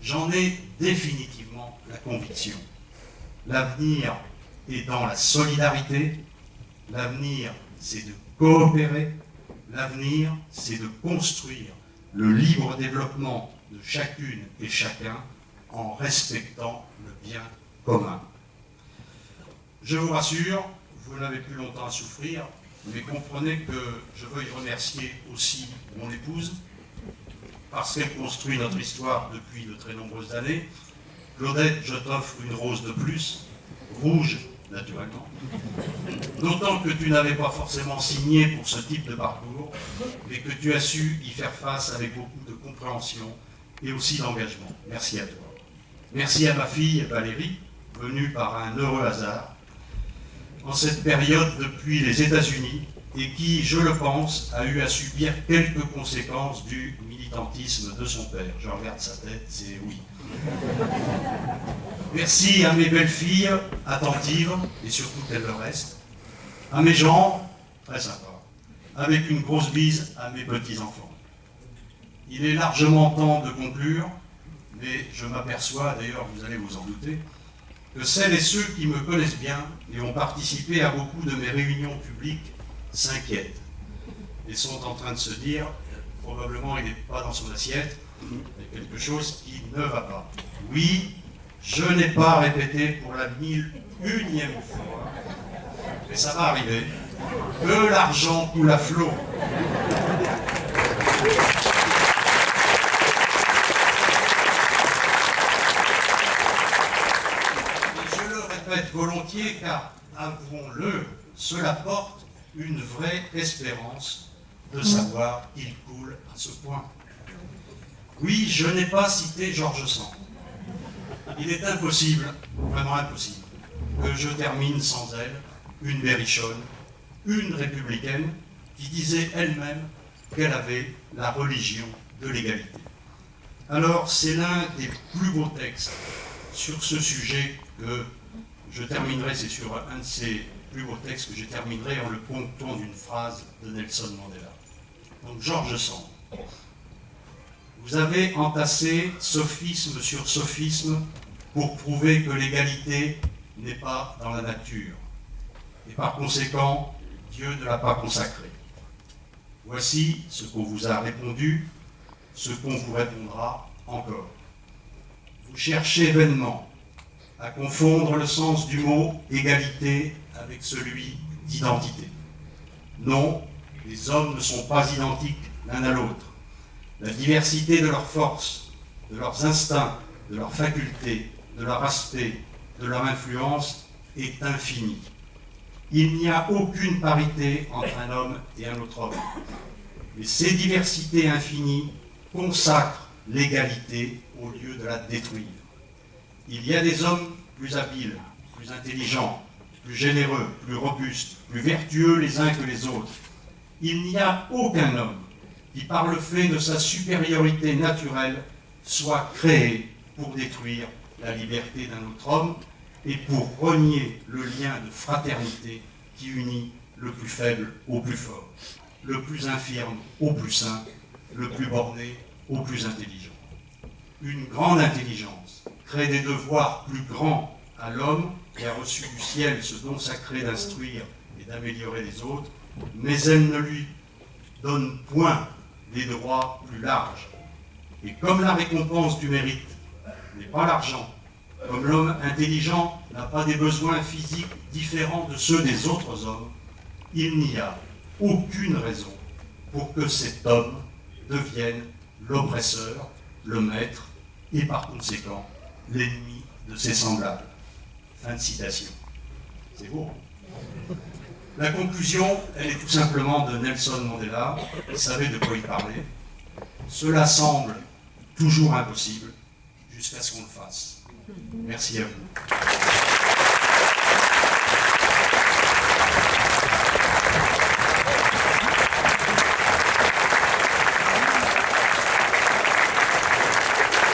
j'en ai définitivement la conviction. L'avenir est dans la solidarité, l'avenir c'est de coopérer, l'avenir c'est de construire le libre développement de chacune et chacun en respectant le bien commun. Je vous rassure, vous n'avez plus longtemps à souffrir, mais comprenez que je veux y remercier aussi mon épouse, parce qu'elle construit notre histoire depuis de très nombreuses années. Claudette, je t'offre une rose de plus, rouge naturellement, d'autant que tu n'avais pas forcément signé pour ce type de parcours, mais que tu as su y faire face avec beaucoup de compréhension et aussi d'engagement. Merci à toi. Merci à ma fille Valérie, venue par un heureux hasard, en cette période depuis les États-Unis, et qui, je le pense, a eu à subir quelques conséquences du militantisme de son père. Je regarde sa tête, c'est oui. Merci à mes belles-filles, attentives, et surtout qu'elles le restent. À mes gens, très sympas. Avec une grosse bise à mes petits-enfants. Il est largement temps de conclure, mais je m'aperçois, d'ailleurs vous allez vous en douter, que celles et ceux qui me connaissent bien et ont participé à beaucoup de mes réunions publiques s'inquiètent et sont en train de se dire, probablement il n'est pas dans son assiette, il y a quelque chose qui ne va pas. Oui, je n'ai pas répété pour la 1001e fois, mais ça va arriver, que l'argent coule à flot. Et je le répète volontiers car, avouons-le, cela porte une vraie espérance de savoir qu'il coule à ce point. Oui, je n'ai pas cité George Sand. Il est impossible, vraiment impossible, que je termine sans elle, une berrichonne, une républicaine, qui disait elle-même qu'elle avait la religion de l'égalité. Alors, c'est l'un des plus beaux textes sur ce sujet que je terminerai, c'est sur un de ces plus beaux textes que je terminerai en le ponctuant d'une phrase de Nelson Mandela. Donc, George Sand. Vous avez entassé sophisme sur sophisme pour prouver que l'égalité n'est pas dans la nature. Et par conséquent, Dieu ne l'a pas consacrée. Voici ce qu'on vous a répondu, ce qu'on vous répondra encore. Vous cherchez vainement à confondre le sens du mot égalité avec celui d'identité. Non, les hommes ne sont pas identiques l'un à l'autre. La diversité de leurs forces, de leurs instincts, de leurs facultés, de leur aspect, de leur influence est infinie. Il n'y a aucune parité entre un homme et un autre homme. Mais ces diversités infinies consacrent l'égalité au lieu de la détruire. Il y a des hommes plus habiles, plus intelligents, plus généreux, plus robustes, plus vertueux les uns que les autres. Il n'y a aucun homme qui, par le fait de sa supériorité naturelle, soit créé pour détruire la liberté d'un autre homme et pour renier le lien de fraternité qui unit le plus faible au plus fort, le plus infirme au plus sain, le plus borné au plus intelligent. Une grande intelligence crée des devoirs plus grands à l'homme qui a reçu du ciel ce don sacré d'instruire et d'améliorer les autres, mais elle ne lui donne point des droits plus larges. Et comme la récompense du mérite n'est pas l'argent, comme l'homme intelligent n'a pas des besoins physiques différents de ceux des autres hommes, il n'y a aucune raison pour que cet homme devienne l'oppresseur, le maître et par conséquent l'ennemi de ses semblables. Fin de citation. C'est beau. La conclusion, elle est tout simplement de Nelson Mandela, il savait de quoi il parlait. Cela semble toujours impossible jusqu'à ce qu'on le fasse. Merci à vous.